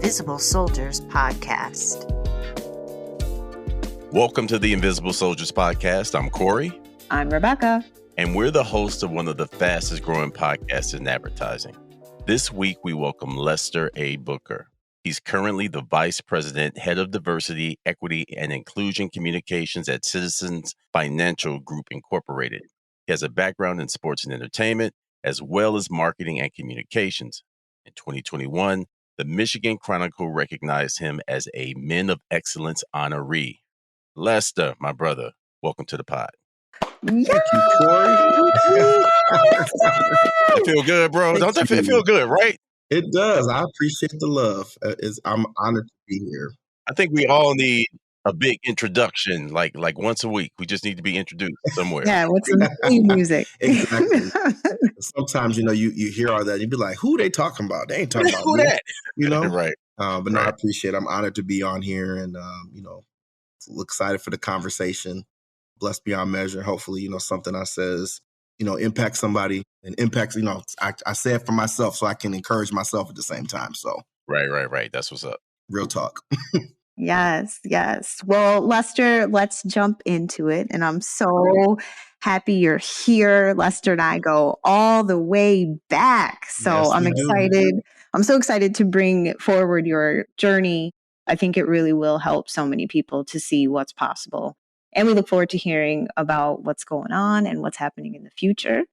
Invisible Soldiers podcast. Welcome to the Invisible Soldiers podcast. I'm Corey. I'm Rebecca. And we're the hosts of one of the fastest growing podcasts in advertising. This week, we welcome Lester A. Booker. He's currently the Vice President, Head of Diversity, Equity, and Inclusion Communications at Citizens Financial Group, Incorporated. He has a background in sports and entertainment, as well as marketing and communications. In 2021, the Michigan Chronicle recognized him as a Men of Excellence honoree. Lester, my brother, welcome to the pod. Thank you, Corey. I feel good, bro. Don't that feel good, right? It does. I appreciate the love. I'm honored to be here. I think we all need a big introduction, like once a week. We just need to be introduced somewhere. Yeah, with some theme music. Exactly. Sometimes, you hear all that, you'd be like, who they talking about? They ain't talking about Who me. that? Right. But no, I appreciate it. I'm honored to be on here and, excited for the conversation. Blessed beyond measure. Hopefully, something I says, impacts somebody and impacts, I say it for myself so I can encourage myself at the same time. So. Right. That's what's up. Real talk. Yes. Well, Lester, let's jump into it. And I'm so happy you're here. Lester and I go all the way back. So Yes, I'm we do. excited. I'm so excited to bring forward your journey. I think it really will help so many people to see what's possible. And we look forward to hearing about what's going on and what's happening in the future.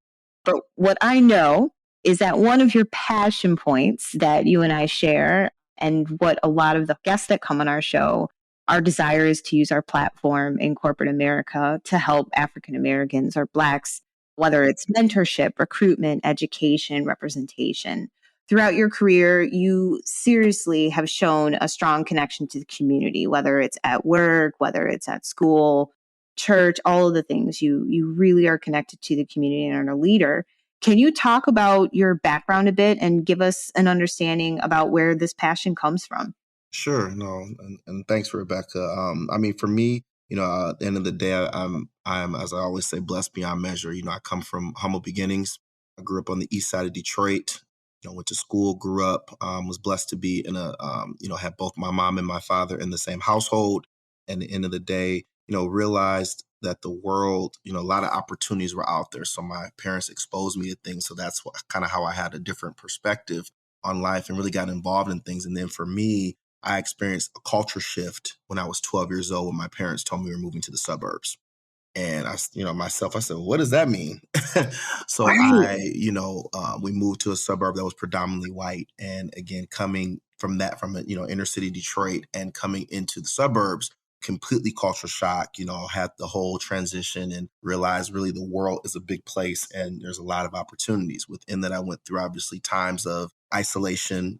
But what I know is that one of your passion points that you and I share, and what a lot of the guests that come on our show, our desire is to use our platform in corporate America to help African Americans or Blacks, whether it's mentorship, recruitment, education, representation. Throughout your career, you seriously have shown a strong connection to the community, whether it's at work, whether it's at school, church, all of the things. You really are connected to the community and are a leader. Can you talk about your background a bit and give us an understanding about where this passion comes from? Sure. No, and thanks, Rebecca. For me, at the end of the day, I'm, as I always say, blessed beyond measure. I come from humble beginnings. I grew up on the east side of Detroit. Went to school, grew up, was blessed to be in had both my mom and my father in the same household. And at the end of the day, realized that the world, a lot of opportunities were out there. So my parents exposed me to things. So that's kind of how I had a different perspective on life and really got involved in things. And then for me, I experienced a culture shift when I was 12 years old when my parents told me we were moving to the suburbs. And I said, what does that mean? So we moved to a suburb that was predominantly white. And again, coming from that, inner city Detroit and coming into the suburbs, completely culture shock, had the whole transition and realized really the world is a big place and there's a lot of opportunities. Within that, I went through obviously times of isolating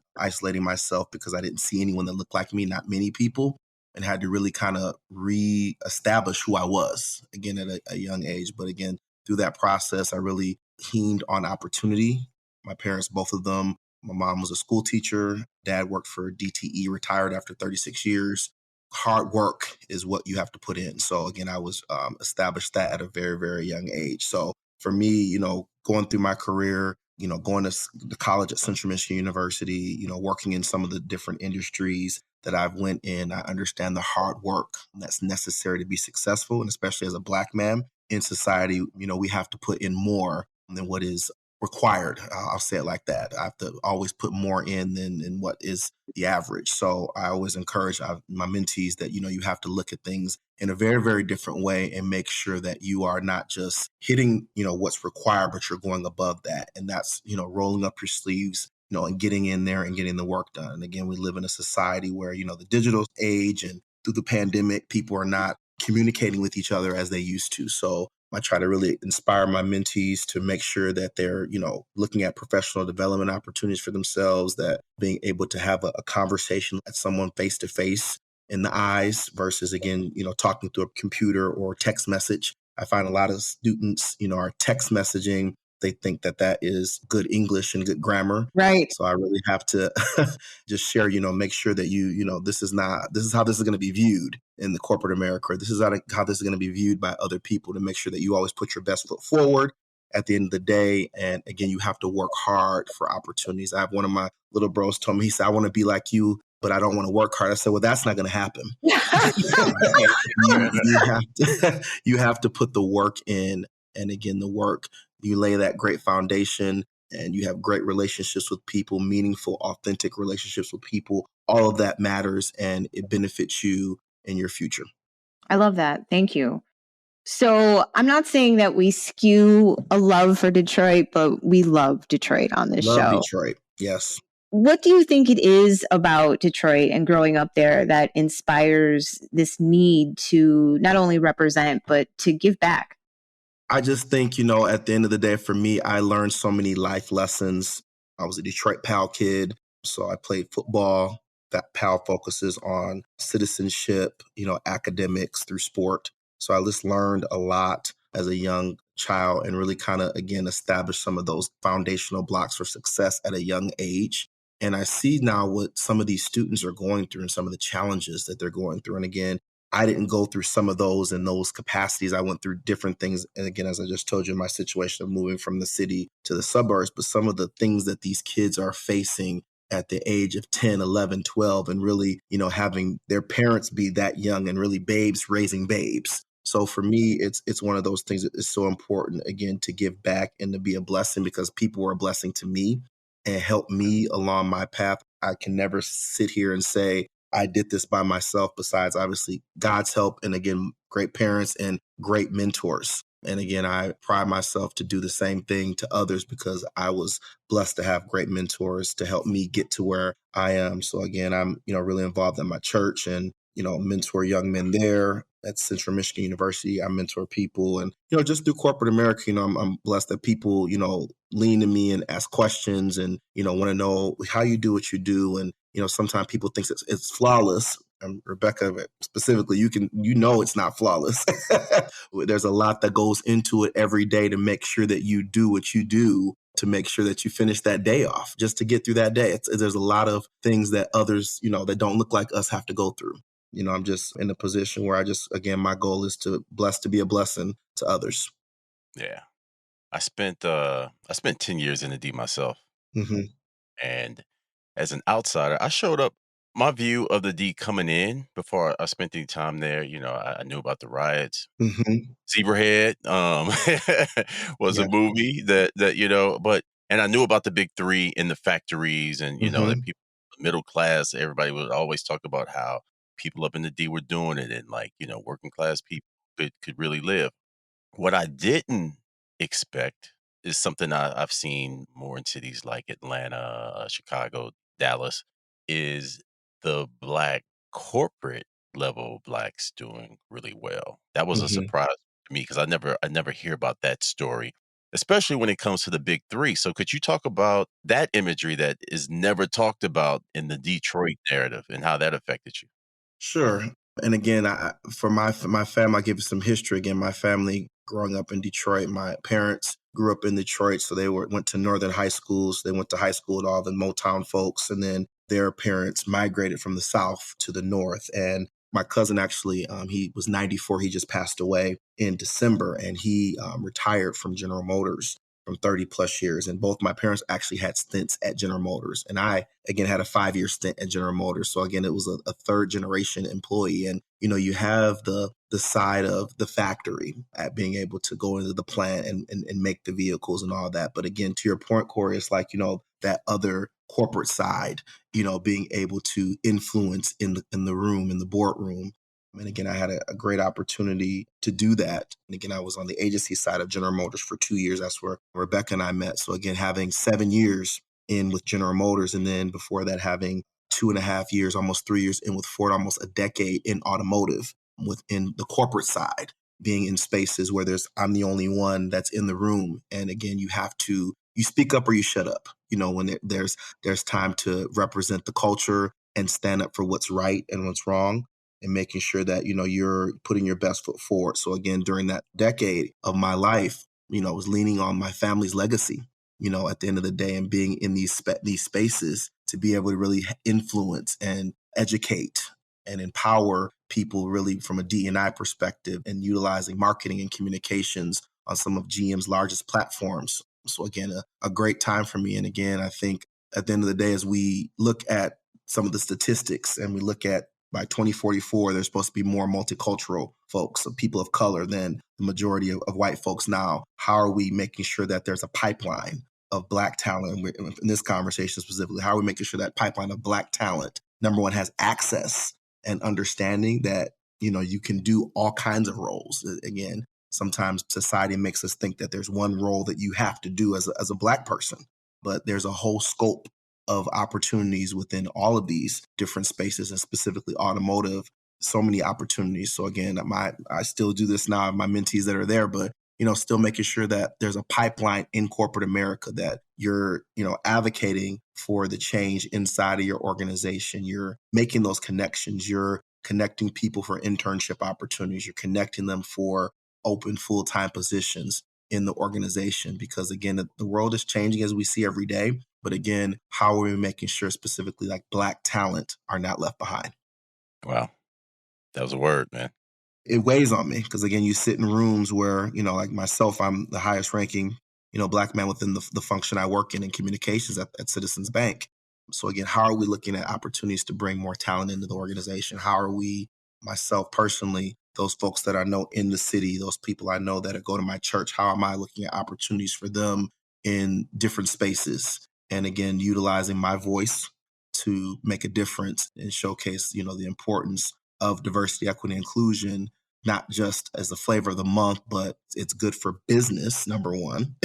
myself because I didn't see anyone that looked like me, not many people, and had to really kind of reestablish who I was, again, at a young age. But again, through that process, I really keened on opportunity. My parents, both of them, my mom was a school teacher. Dad worked for DTE, retired after 36 years. Hard work is what you have to put in. So again, I was established that at a very, very young age. So for me, going through my career, going to the college at Central Michigan University, working in some of the different industries that I've went in, I understand the hard work that's necessary to be successful. And especially as a Black man in society, we have to put in more than what is required. I'll say it like that. I have to always put more in than what is the average. So I always encourage my mentees that, you have to look at things in a very, very different way and make sure that you are not just hitting, what's required, but you're going above that. And that's, rolling up your sleeves, and getting in there and getting the work done. And again, we live in a society where, the digital age and through the pandemic, people are not communicating with each other as they used to. So I try to really inspire my mentees to make sure that they're, looking at professional development opportunities for themselves, that being able to have a conversation with someone face to face in the eyes versus, again, talking through a computer or text message. I find a lot of students, are text messaging. They think that is good English and good grammar. Right. So I really have to just share, make sure that this is how this is going to be viewed in the corporate America. This is how this is going to be viewed by other people, to make sure that you always put your best foot forward at the end of the day. And again, you have to work hard for opportunities. I have one of my little bros told me, he said, I want to be like you but I don't want to work hard. I said, well, that's not going to happen. You have to put the work in. And again, the work, you lay that great foundation and you have great relationships with people, meaningful, authentic relationships with people. All of that matters and it benefits you in your future. I love that. Thank you. So I'm not saying that we skew a love for Detroit, but we love Detroit on this Love show. Detroit. Yes. What do you think it is about Detroit and growing up there that inspires this need to not only represent, but to give back? I just think, at the end of the day, for me, I learned so many life lessons. I was a Detroit PAL kid, so I played football. That PAL focuses on citizenship, academics through sport. So I just learned a lot as a young child and really kind of, again, established some of those foundational blocks for success at a young age. And I see now what some of these students are going through and some of the challenges that they're going through. And again, I didn't go through some of those in those capacities. I went through different things. And again, as I just told you, my situation of moving from the city to the suburbs, but some of the things that these kids are facing at the age of 10, 11, 12, and really, having their parents be that young and really babes raising babes. So for me, it's one of those things that is so important, again, to give back and to be a blessing because people were a blessing to me and help me along my path. I can never sit here and say, I did this by myself, besides obviously God's help and again, great parents and great mentors. And again, I pride myself to do the same thing to others because I was blessed to have great mentors to help me get to where I am. So again, I'm, really involved in my church and, mentor young men there at Central Michigan University. I mentor people and, just through corporate America, I'm blessed that people, lean to me and ask questions and, want to know how you do what you do. And, sometimes people think it's flawless. And Rebecca, specifically, it's not flawless. There's a lot that goes into it every day to make sure that you do what you do to make sure that you finish that day off just to get through that day. There's a lot of things that others, that don't look like us have to go through. I'm just in a position where again, my goal is to be a blessing to others. Yeah. I spent 10 years in the D myself. Mm-hmm. And as an outsider, I showed up my view of the D coming in before I spent any time there. I knew about the riots. Mm-hmm. Zebrahead was a Yeah. movie and I knew about the big three in the factories and, Mm-hmm. that people, middle class, everybody would always talk about how people up in the D were doing it and working class people could really live. What I didn't expect is something I've seen more in cities like Atlanta, Chicago, Dallas, is the Black corporate level Blacks doing really well. That was a Mm-hmm. surprise to me because I never hear about that story, especially when it comes to the big three. So could you talk about that imagery that is never talked about in the Detroit narrative and how that affected you? Sure. And again, for my family, I give you some history. Again, my family growing up in Detroit, my parents grew up in Detroit, so they went to northern high schools. They went to high school with all the Motown folks, and then their parents migrated from the south to the north. And my cousin actually, he was 94. He just passed away in December, and he retired from General Motors from 30 plus years. And both my parents actually had stints at General Motors. And I, again, had a 5-year stint at General Motors. So again, it was a third generation employee. And, you have the side of the factory at being able to go into the plant and make the vehicles and all that. But again, to your point, Corey, it's like, that other corporate side, being able to influence in the room, in the boardroom. And again, I had a great opportunity to do that. And again, I was on the agency side of General Motors for 2 years. That's where Rebecca and I met. So again, having 7 years in with General Motors, and then before that, having 2.5 years, almost 3 years in with Ford, almost a decade in automotive within the corporate side, being in spaces where I'm the only one that's in the room. And again, you speak up or you shut up, when there's time to represent the culture and stand up for what's right and what's wrong and making sure that, you're putting your best foot forward. So again, during that decade of my life, I was leaning on my family's legacy, at the end of the day, and being in these spaces to be able to really influence and educate and empower people really from a DE&I perspective and utilizing marketing and communications on some of GM's largest platforms. So again, a great time for me. And again, I think at the end of the day, as we look at some of the statistics and we look at by 2044, there's supposed to be more multicultural folks, people of color than the majority of white folks now. How are we making sure that there's a pipeline of Black talent? In this conversation specifically, how are we making sure that pipeline of Black talent, number one, has access and understanding that, you can do all kinds of roles. Again, sometimes society makes us think that there's one role that you have to do as a Black person, but there's a whole scope of opportunities within all of these different spaces, and specifically automotive, so many opportunities. So again, I still do this now, my mentees that are there, but still making sure that there's a pipeline in corporate America, that you're, advocating for the change inside of your organization. You're making those connections. You're connecting people for internship opportunities. You're connecting them for open full-time positions in the organization, because again, the world is changing as we see every day. But again, how are we making sure specifically like Black talent are not left behind? Wow. That was a word, man. It weighs on me because again, you sit in rooms where, like myself, I'm the highest ranking, Black man within the function I work in communications at Citizens Bank. So again, how are we looking at opportunities to bring more talent into the organization? How are we, myself personally, those folks that I know in the city, those people I know that go to my church, how am I looking at opportunities for them in different spaces? And again, utilizing my voice to make a difference and showcase, the importance of diversity, equity, inclusion, not just as the flavor of the month, but it's good for business, number one.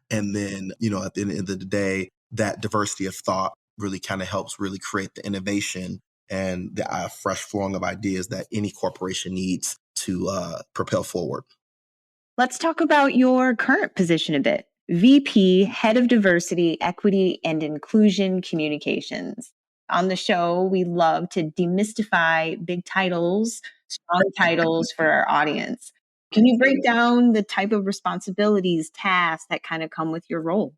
And then, at the end of the day, that diversity of thought really kind of helps really create the innovation and the fresh flowing of ideas that any corporation needs to propel forward. Let's talk about your current position a bit. VP, Head of Diversity, Equity, and Inclusion Communications. On the show, we love to demystify big titles, strong titles for our audience. Can you break down the type of responsibilities, tasks that kind of come with your role?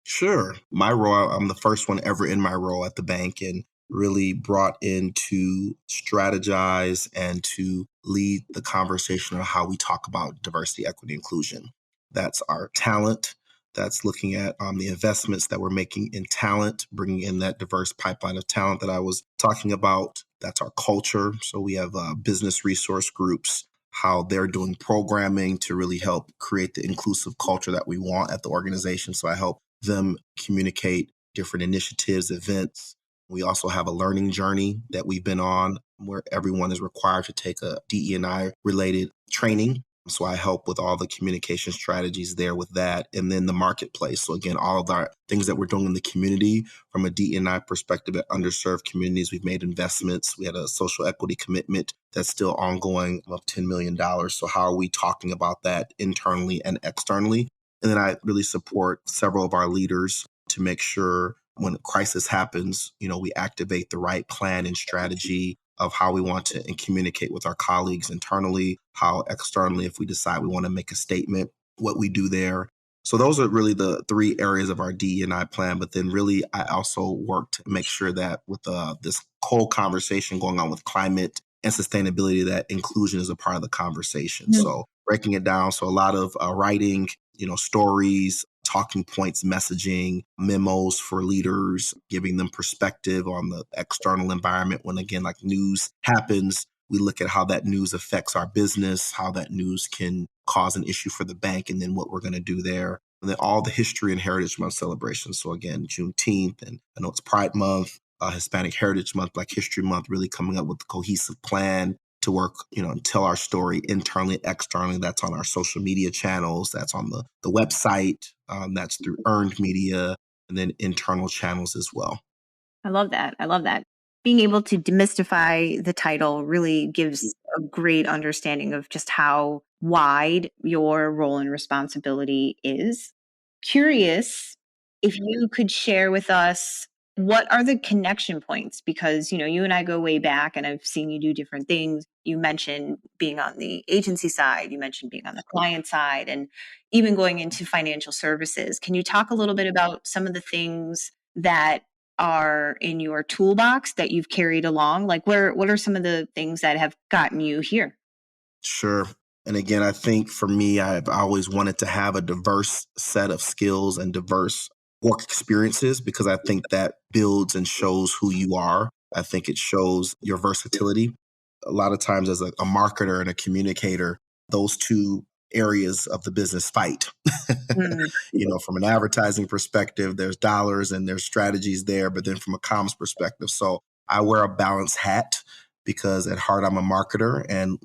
Sure. My role, I'm the first one ever in my role at the bank, and really brought in to strategize and to lead the conversation on how we talk about diversity, equity, inclusion. That's our talent. That's looking at the investments that we're making in talent, bringing in that diverse pipeline of talent that I was talking about. That's our culture. So we have business resource groups, how they're doing programming to really help create the inclusive culture that we want at the organization. So I help them communicate different initiatives, events. We also have a learning journey that we've been on where everyone is required to take a DE&I related training. So I help with all the communication strategies there with that. And then the marketplace. So again, all of our things that we're doing in the community from a DE&I perspective at underserved communities, we've made investments. We had a social equity commitment that's still ongoing of $10 million. So how are we talking about that internally and externally? And then I really support several of our leaders to make sure when a crisis happens, we activate the right plan and strategy of how we want to and communicate with our colleagues internally, how externally, if we decide we want to make a statement, what we do there. So those are really the three areas of our DE&I plan. But then really, I also work to make sure that with this whole conversation going on with climate and sustainability, that inclusion is a part of the conversation. Mm-hmm. So breaking it down. So a lot of writing, stories, talking points, messaging, memos for leaders, giving them perspective on the external environment. When again, like news happens, we look at how that news affects our business, how that news can cause an issue for the bank, and then what we're going to do there. And then all the History and Heritage Month celebrations. So again, Juneteenth, and I know it's Pride Month, Hispanic Heritage Month, Black History Month, really coming up with a cohesive plan to work, and tell our story internally, externally. That's on our social media channels. That's on the website. That's through earned media, and then internal channels as well. I love that. Being able to demystify the title really gives a great understanding of just how wide your role and responsibility is. Curious if you could share with us, what are the connection points? Because, you and I go way back and I've seen you do different things. You mentioned being on the agency side, you mentioned being on the client side, and even going into financial services. Can you talk a little bit about some of the things that are in your toolbox that you've carried along? Like what are some of the things that have gotten you here? Sure. And again, I think for me, I've always wanted to have a diverse set of skills and diverse work experiences, because I think that builds and shows who you are. I think it shows your versatility. A lot of times as a marketer and a communicator, those two areas of the business fight. Mm. From an advertising perspective, there's dollars and there's strategies there, but then from a comms perspective. So I wear a balanced hat because at heart, I'm a marketer and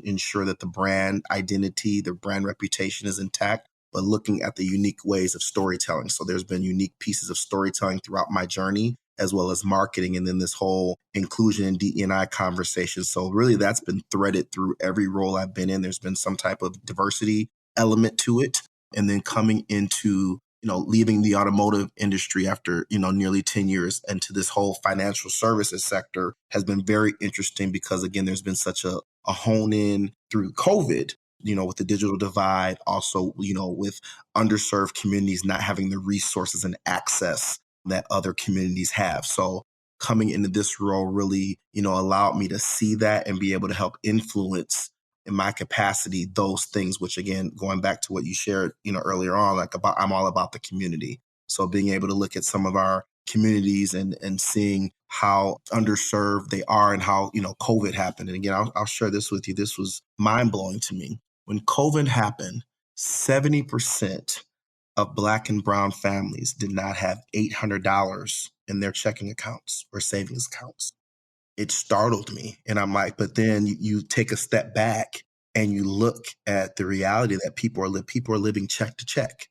ensure that the brand identity, the brand reputation is intact, but looking at the unique ways of storytelling. So there's been unique pieces of storytelling throughout my journey, as well as marketing, and then this whole inclusion and DE&I conversation. So really that's been threaded through every role I've been in. There's been some type of diversity element to it. And then coming into, leaving the automotive industry after, nearly 10 years into this whole financial services sector has been very interesting because, again, there's been such a hone in through COVID, with the digital divide, also, with underserved communities not having the resources and access that other communities have. So coming into this role really, allowed me to see that and be able to help influence in my capacity those things, which again, going back to what you shared, earlier on, I'm all about the community. So being able to look at some of our communities and seeing how underserved they are and how, COVID happened. And again, I'll share this with you. This was mind blowing to me. When COVID happened, 70% of Black and brown families did not have $800 in their checking accounts or savings accounts. It startled me. And I'm like, but then you take a step back and you look at the reality that people are living check to check.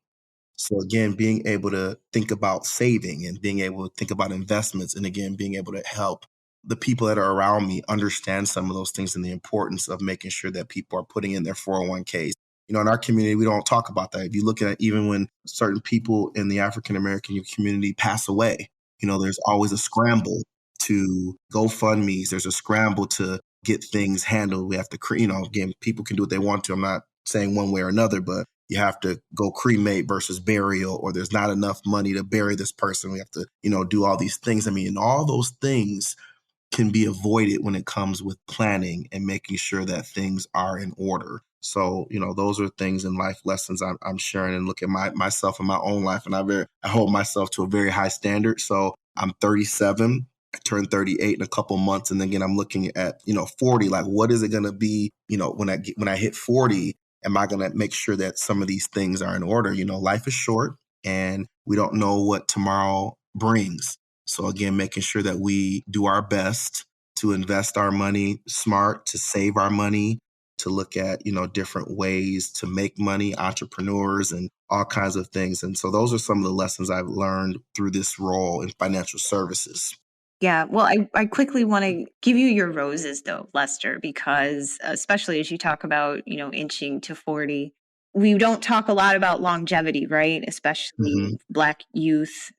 So again, being able to think about saving and being able to think about investments, and again, being able to help the people that are around me understand some of those things and the importance of making sure that people are putting in their 401ks. In our community, we don't talk about that. If you look at even when certain people in the African American community pass away, there's always a scramble to GoFundMe's. There's a scramble to get things handled. We have to, again, people can do what they want to. I'm not saying one way or another, but you have to go cremate versus burial, or there's not enough money to bury this person. We have to, do all these things. And all those things can be avoided when it comes with planning and making sure that things are in order. So, those are things in life lessons I'm sharing, and look at myself in my own life. And I hold myself to a very high standard. So I'm 37. I turned 38 in a couple months. And again, I'm looking at, 40, like what is it going to be, when I hit 40, am I going to make sure that some of these things are in order? Life is short and we don't know what tomorrow brings. So again, making sure that we do our best to invest our money smart, to save our money, to look at, different ways to make money, entrepreneurs and all kinds of things. And so those are some of the lessons I've learned through this role in financial services. Yeah, well, I quickly want to give you your roses, though, Lester, because especially as you talk about, inching to 40, we don't talk a lot about longevity, right? Especially Black youth,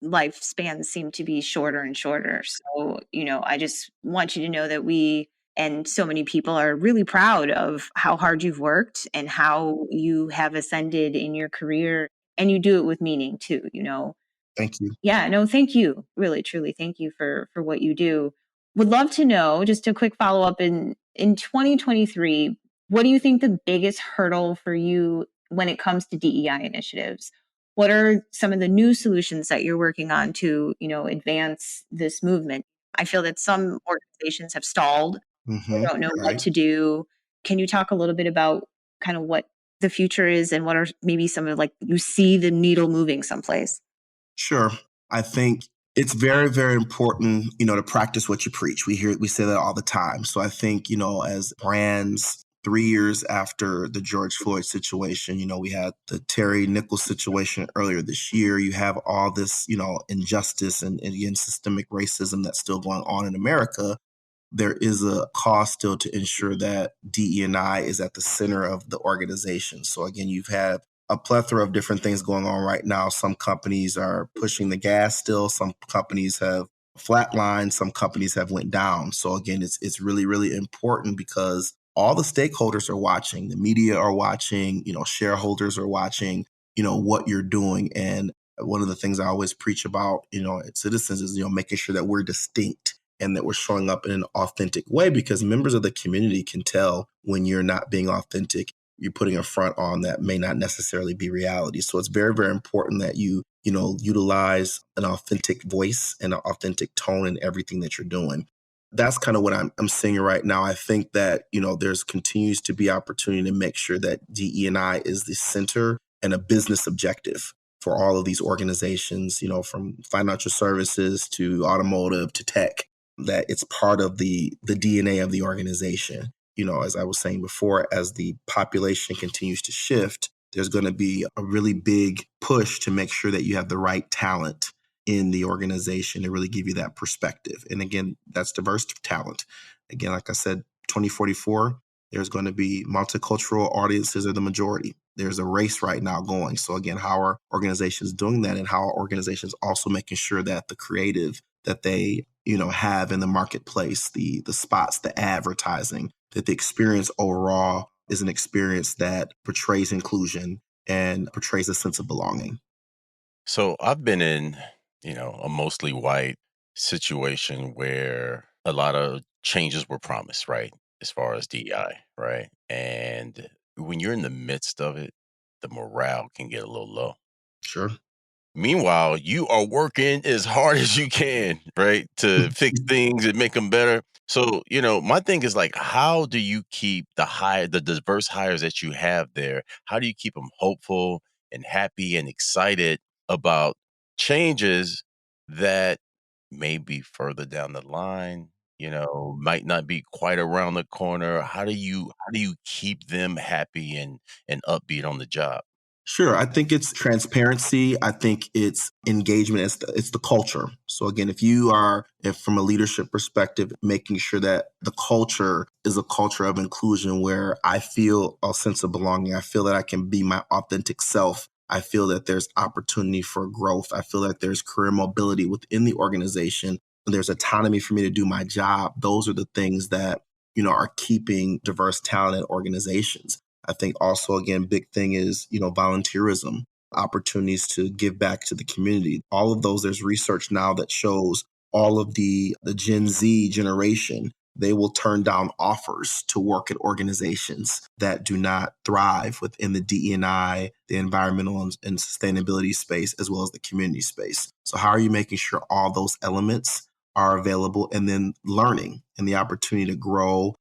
lifespans seem to be shorter and shorter. So, I just want you to know that we and so many people are really proud of how hard you've worked and how you have ascended in your career, and you do it with meaning too, Thank you. Yeah, no, thank you. Really, truly, thank you for what you do. Would love to know, just a quick follow up in 2023, what do you think the biggest hurdle for you when it comes to DEI initiatives? What are some of the new solutions that you're working on to, advance this movement? I feel that some organizations have stalled. They don't know what to do. Can you talk a little bit about kind of what the future is and what are maybe some of you see the needle moving someplace? Sure. I think it's very, very important, to practice what you preach. We say that all the time. So I think, as brands, 3 years after the George Floyd situation, we had the Terry Nichols situation earlier this year. You have all this, injustice and again, systemic racism that's still going on in America. There is a cause still to ensure that DE&I is at the center of the organization. So again, you've had a plethora of different things going on right now. Some companies are pushing the gas still. Some companies have flatlined. Some companies have went down. So again, it's really, really important because all the stakeholders are watching. The media are watching. Shareholders are watching. What you're doing. And one of the things I always preach about, at Citizens is making sure that we're distinct and that we're showing up in an authentic way, because members of the community can tell when you're not being authentic. You're putting a front on that may not necessarily be reality. So it's very, very important that you utilize an authentic voice and an authentic tone in everything that you're doing. That's kind of what I'm seeing right now. I think that, there's continues to be opportunity to make sure that DE&I is the center and a business objective for all of these organizations, from financial services to automotive to tech, that it's part of the DNA of the organization. As I was saying before, as the population continues to shift, there's going to be a really big push to make sure that you have the right talent in the organization to really give you that perspective. And again, that's diverse talent. Again, like I said, 2044, there's going to be multicultural audiences are the majority. There's a race right now going. So again, how are organizations doing that, and how are organizations also making sure that the creative that they have in the marketplace, the spots, the advertising, that the experience overall is an experience that portrays inclusion and portrays a sense of belonging. So I've been in, a mostly white situation where a lot of changes were promised, right? As far as DEI, right? And when you're in the midst of it, the morale can get a little low. Sure. Meanwhile, you are working as hard as you can, right, to fix things and make them better. So, my thing is like, how do you keep the diverse hires that you have there? How do you keep them hopeful and happy and excited about changes that may be further down the line, might not be quite around the corner? How do you keep them happy and upbeat on the job? Sure. I think it's transparency. I think it's engagement. It's the culture. So again, if from a leadership perspective, making sure that the culture is a culture of inclusion where I feel a sense of belonging. I feel that I can be my authentic self. I feel that there's opportunity for growth. I feel that there's career mobility within the organization. There's autonomy for me to do my job. Those are the things that, are keeping diverse talent in organizations. I think also, again, big thing is, volunteerism, opportunities to give back to the community. All of those, there's research now that shows all of the Gen Z generation, they will turn down offers to work at organizations that do not thrive within the DE&I, the environmental and sustainability space, as well as the community space. So how are you making sure all those elements are available, and then learning and the opportunity to grow?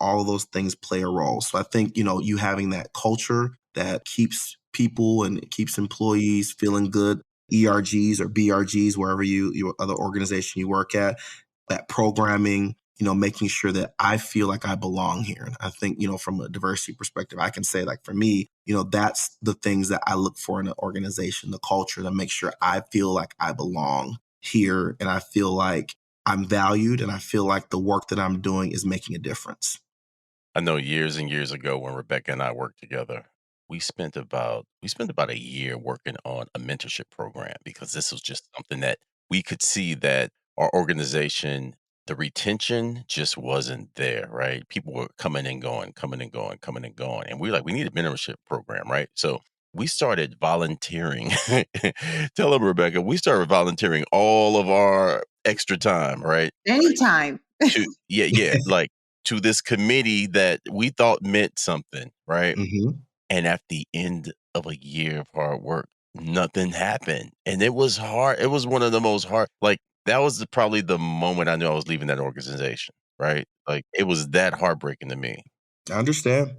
All of those things play a role. So I think, you having that culture that keeps people and it keeps employees feeling good, ERGs or BRGs, wherever your other organization you work at, that programming, making sure that I feel like I belong here. And I think, from a diversity perspective, I can say, like, for me, that's the things that I look for in an organization, the culture, to make sure I feel like I belong here, and I feel like I'm valued, and I feel like the work that I'm doing is making a difference. I know years and years ago when Rebecca and I worked together, we spent about a year working on a mentorship program, because this was just something that we could see that our organization, the retention just wasn't there, right? People were coming and going, coming and going, coming and going. And we were like, we need a mentorship program, right? So we started volunteering. Tell them, Rebecca, we started volunteering all of our extra time, right? Anytime. Like, to this committee that we thought meant something, right? Hmm. And at the end of a year of hard work, nothing happened. And it was hard. It was one of the most hard, like, that was probably the moment I knew I was leaving that organization, right? Like, it was that heartbreaking to me. I understand.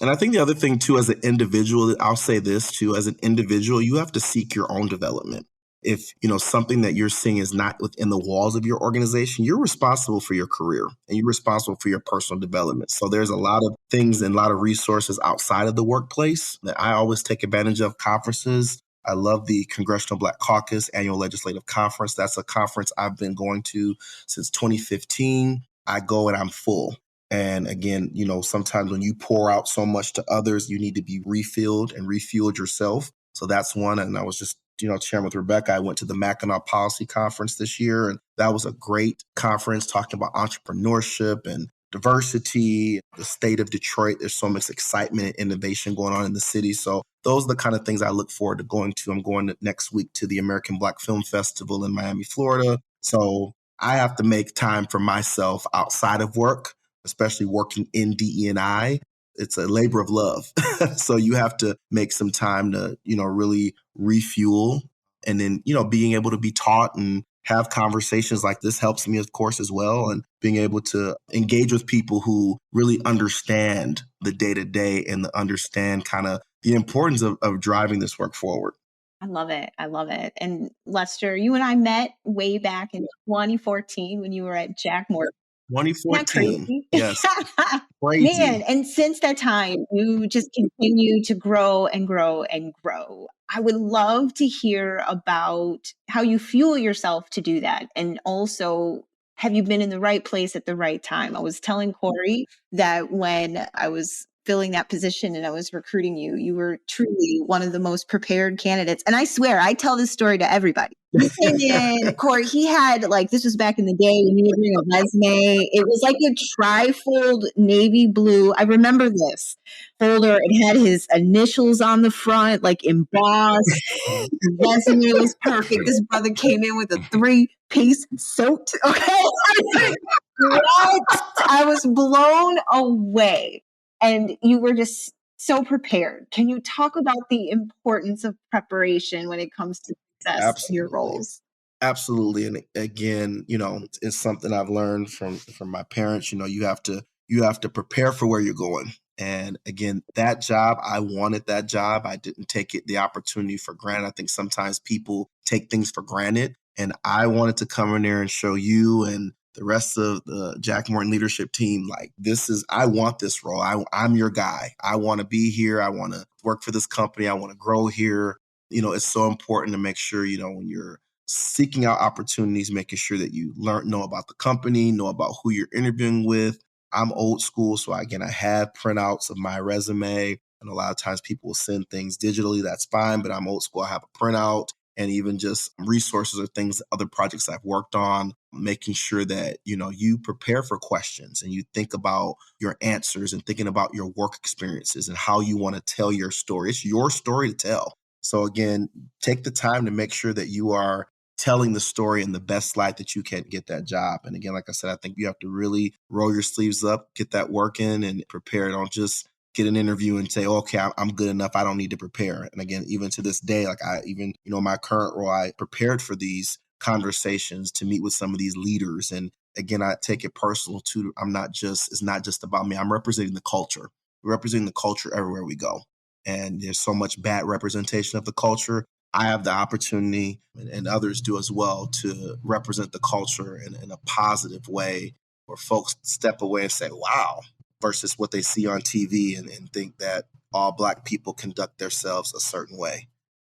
And I think the other thing too, as an individual, I'll say this too, as an individual, you have to seek your own development. If, something that you're seeing is not within the walls of your organization, you're responsible for your career and you're responsible for your personal development. So there's a lot of things and a lot of resources outside of the workplace that I always take advantage of. Conferences. I love the Congressional Black Caucus Annual Legislative Conference. That's a conference I've been going to since 2015. I go and I'm full. And again, sometimes when you pour out so much to others, you need to be refilled and refueled yourself. So that's one. And I was just, sharing with Rebecca, I went to the Mackinac Policy Conference this year, and that was a great conference talking about entrepreneurship and diversity, the state of Detroit. There's so much excitement and innovation going on in the city. So those are the kind of things I look forward to going to. I'm going next week to the American Black Film Festival in Miami, Florida. So I have to make time for myself outside of work, especially working in DE&I. It's a labor of love. So you have to make some time to, really refuel And then, being able to be taught and have conversations like this helps me, of course, as well. And being able to engage with people who really understand the day to day and understand kind of the importance of driving this work forward. I love it. I love it. And Lester, you and I met way back in 2014 when you were at Jack Morton. Isn't that 2014. crazy? Yes. Man, Crazy. and since that time, you just continue to grow and grow and grow. I would love to hear about how you fuel yourself to do that. And also, have you been in the right place at the right time? I was telling Corey that when I was filling that position and I was recruiting you, you were truly one of the most prepared candidates. And I swear, I tell this story to everybody. He came in, Corey, he had this was back in the day when you were doing a resume. It was like a trifold navy blue. I remember this folder. It had his initials on the front, like embossed. The resume was perfect. This brother came in with a 3-piece suit. Okay. What? I was blown away. And you were just so prepared. Can you talk about the importance of preparation when it comes to success in your roles? Absolutely. And again, it's something I've learned from my parents. You have to prepare for where you're going. And again, that job, I wanted that job. I didn't take the opportunity for granted. I think sometimes people take things for granted. And I wanted to come in there and show you and the rest of the Jack Morton leadership team, I want this role. I'm your guy. I want to be here. I want to work for this company. I want to grow here. It's so important to make sure, when you're seeking out opportunities, making sure that you know about the company, know about who you're interviewing with. I'm old school. So again, I have printouts of my resume. And a lot of times people will send things digitally. That's fine. But I'm old school. I have a printout and even just resources or things, other projects I've worked on, making sure that, you prepare for questions and you think about your answers and thinking about your work experiences and how you want to tell your story. It's your story to tell. So again, take the time to make sure that you are telling the story in the best light that you can get that job. And again, like I said, I think you have to really roll your sleeves up, get that work in and prepare. Don't just get an interview and say, okay, I'm good enough. I don't need to prepare. And again, even to this day, my current role, I prepared for these conversations to meet with some of these leaders. And again, I take it personal too. It's not just about me. I'm representing the culture. We're representing the culture everywhere we go. And there's so much bad representation of the culture. I have the opportunity, and others do as well, to represent the culture in a positive way where folks step away and say, wow, versus what they see on TV and think that all Black people conduct themselves a certain way.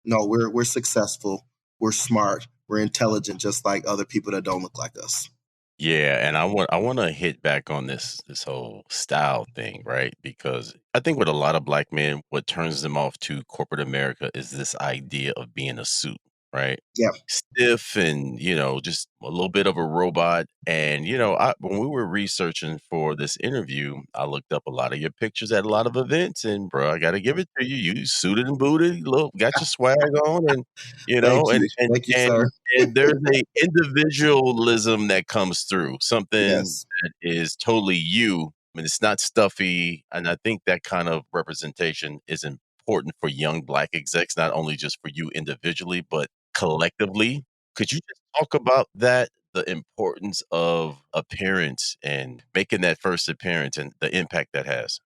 No, we're successful, we're smart, we're intelligent, just like other people that don't look like us. Yeah, and I want to hit back on this whole style thing, right? Because I think with a lot of Black men, what turns them off to corporate America is this idea of being a suit, right? Yeah. Stiff and, just a little bit of a robot. And, when we were researching for this interview, I looked up a lot of your pictures at a lot of events and bro, I got to give it to you. You suited and booted, look, got your swag on and, Thank and, you. and, Thank you, and, sir. and there's a individualism that comes through, something Yes. that is totally you. I mean, it's not stuffy. And I think that kind of representation is important for young Black execs, not only just for you individually, but collectively. Could you just talk about that, the importance of appearance and making that first appearance and the impact that has?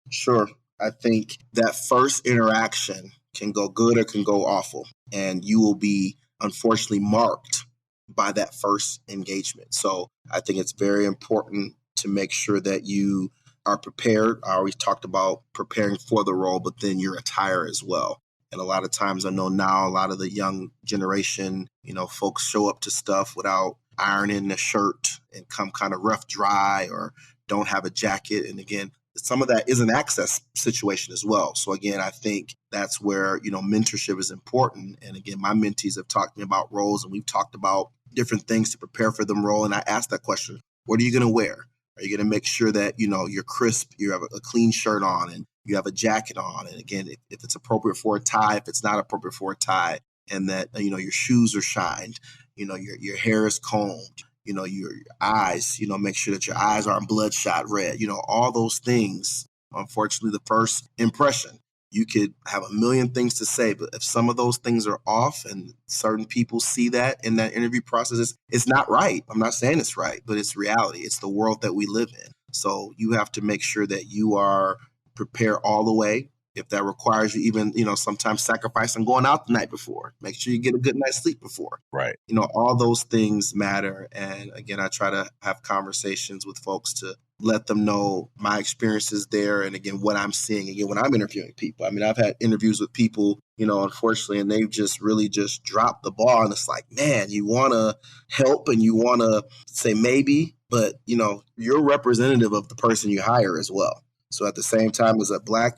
Sure. I think that first interaction can go good or can go awful. And you will be unfortunately marked by that first engagement. So I think it's very important to make sure that you are prepared. I always talked about preparing for the role, but then your attire as well. And a lot of times I know now a lot of the young generation, folks show up to stuff without ironing the shirt and come kind of rough dry or don't have a jacket. And again, some of that is an access situation as well. So again, I think that's where, mentorship is important. And again, my mentees have talked to me about roles and we've talked about different things to prepare for them role. And I asked that question, what are you going to wear? Are you going to make sure that, you're crisp, you have a clean shirt on and you have a jacket on? And again, if it's appropriate for a tie, if it's not appropriate for a tie, and that, your shoes are shined, your hair is combed, your eyes, make sure that your eyes aren't bloodshot red, all those things. Unfortunately, the first impression, You could have a million things to say, but if some of those things are off and certain people see that in that interview process, it's not right. I'm not saying it's right, but it's reality. It's the world that we live in. So you have to make sure that you are prepared all the way. If that requires you even, sometimes sacrifice on going out the night before, make sure you get a good night's sleep before. Right. All those things matter. And again, I try to have conversations with folks to let them know my experiences there. And again, what I'm seeing again, when I'm interviewing people. I mean, I've had interviews with people, unfortunately, and they've just really just dropped the ball. And it's like, man, you want to help and you want to say maybe, but you're representative of the person you hire as well. So at the same time, as a black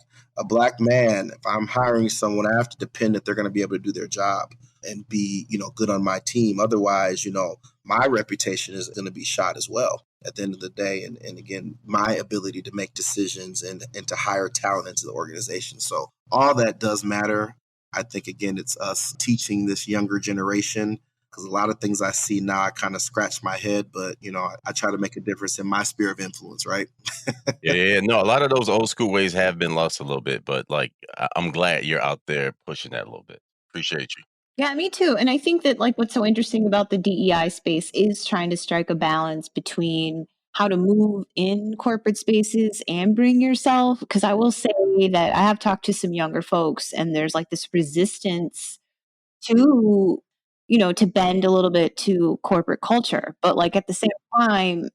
man, if I'm hiring someone, I have to depend that they're going to be able to do their job and be, good on my team. Otherwise, my reputation is going to be shot as well at the end of the day. And again, my ability to make decisions and to hire talent into the organization. So all that does matter. I think, again, it's us teaching this younger generation, because a lot of things I see now, I kind of scratch my head, but, I try to make a difference in my sphere of influence, right? Yeah. No, a lot of those old school ways have been lost a little bit, but I'm glad you're out there pushing that a little bit. Appreciate you. Yeah, me too. And I think that what's so interesting about the DEI space is trying to strike a balance between how to move in corporate spaces and bring yourself. Because I will say that I have talked to some younger folks, and there's this resistance to, to bend a little bit to corporate culture. But at the same time,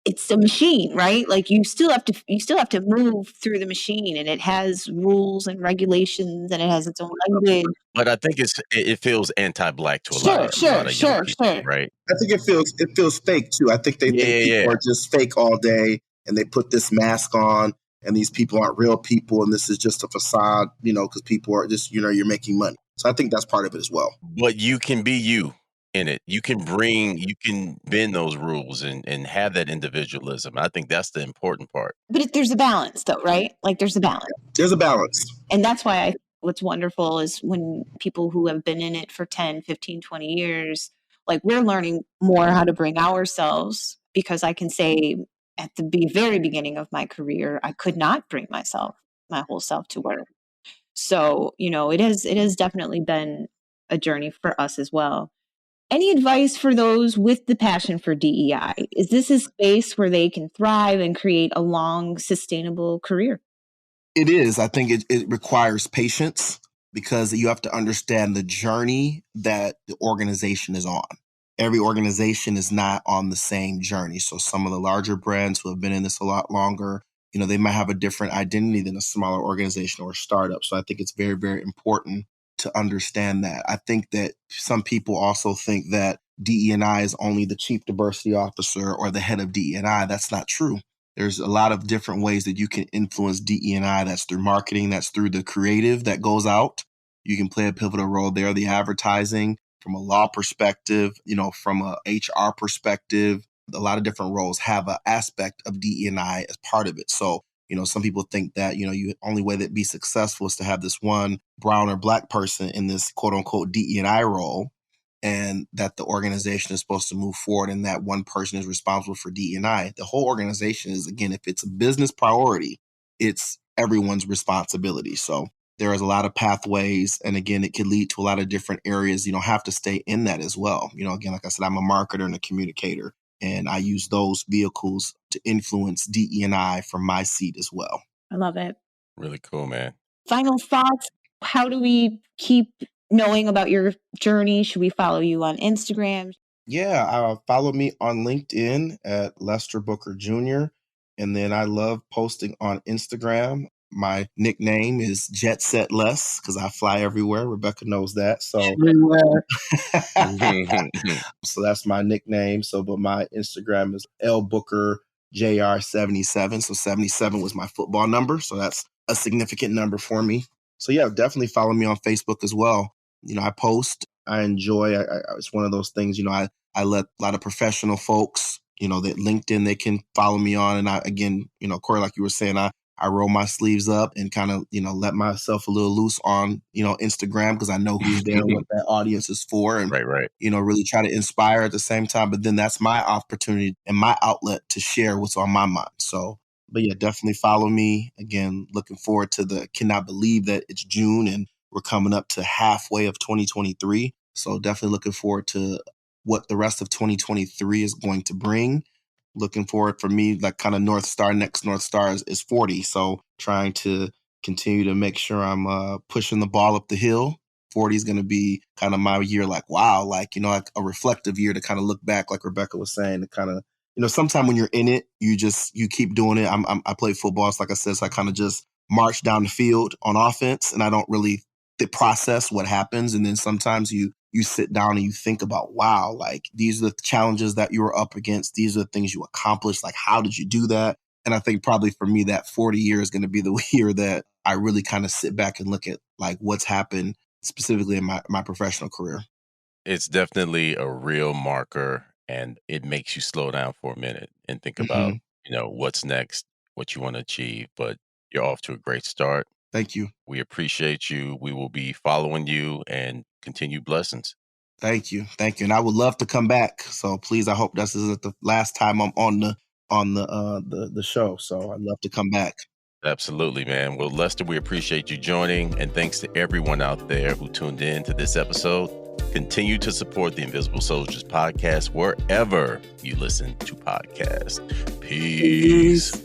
it's a machine, right? You still have to move through the machine, and it has rules and regulations, and it has its own language. But I think it feels anti-black to a lot of young people, right? I think it feels fake too. I think they think people are just fake all day, and they put this mask on, and these people aren't real people, and this is just a facade, because people are just, you're making money. So I think that's part of it as well. But you can be you in it. You can bend those rules and have that individualism. I think that's the important part. But there's a balance though, right? There's a balance. There's a balance. And that's why what's wonderful is when people who have been in it for 10, 15, 20 years, we're learning more how to bring ourselves, because I can say at the very beginning of my career, I could not bring my whole self to work. So, it has definitely been a journey for us as well. Any advice for those with the passion for DEI? Is this a space where they can thrive and create a long, sustainable career? It is. I think it requires patience, because you have to understand the journey that the organization is on. Every organization is not on the same journey. So some of the larger brands who have been in this a lot longer, they might have a different identity than a smaller organization or a startup. So I think it's very, very important to understand that. I think that some people also think that DE&I is only the chief diversity officer or the head of DE&I. That's not true. There's a lot of different ways that you can influence DE&I. That's through marketing. That's through the creative that goes out. You can play a pivotal role there. The advertising, from a law perspective, from a HR perspective, a lot of different roles have an aspect of DE&I as part of it. So, some people think that, you only way that be successful is to have this one brown or black person in this quote unquote DE&I role, and that the organization is supposed to move forward and that one person is responsible for DE&I. The whole organization is, again, if it's a business priority, it's everyone's responsibility. So there is a lot of pathways. And again, it can lead to a lot of different areas. You don't have to stay in that as well. Again, like I said, I'm a marketer and a communicator, and I use those vehicles to influence DE&I from my seat as well. I love it. Really cool, man. Final thoughts. How do we keep knowing about your journey? Should we follow you on Instagram? Yeah, follow me on LinkedIn at Lester Booker Jr. And then I love posting on Instagram. My nickname is Jet Set Less, because I fly everywhere. Rebecca knows that. So so that's my nickname. But my Instagram is L Booker JR 77. So 77 was my football number. So that's a significant number for me. So yeah, definitely follow me on Facebook as well. I post, I enjoy, it's one of those things, I let a lot of professional folks, that LinkedIn, they can follow me on. And I, again, Corey, like you were saying, I roll my sleeves up and kind of, let myself a little loose on, Instagram, because I know who's there and what that audience is for. And, right. Really try to inspire at the same time. But then that's my opportunity and my outlet to share what's on my mind. So But yeah, definitely follow me. Again, looking forward to cannot believe that it's June and we're coming up to halfway of 2023. So definitely looking forward to what the rest of 2023 is going to bring. Looking forward for me, like kind of next North Star is 40. So trying to continue to make sure I'm pushing the ball up the hill. 40 is going to be kind of my year, like, wow, like, like a reflective year to kind of look back, like Rebecca was saying, to kind of, sometime when you're in it, you keep doing it. I play football. So like I said, so I kind of just march down the field on offense and I don't really process what happens. And then sometimes you sit down and you think about, wow, like these are the challenges that you were up against. These are the things you accomplished. Like, how did you do that? And I think probably for me, that 40 year is going to be the year that I really kind of sit back and look at like what's happened specifically in my professional career. It's definitely a real marker, and it makes you slow down for a minute and think about, what's next, what you want to achieve. But you're off to a great start. Thank you. We appreciate you. We will be following you, and continue blessings. Thank you. Thank you. And I would love to come back. So please, I hope this isn't the last time I'm on the show. So I'd love to come back. Absolutely, man. Well, Lester, we appreciate you joining. And thanks to everyone out there who tuned in to this episode. Continue to support the Invisible Soldiers podcast wherever you listen to podcasts. Peace.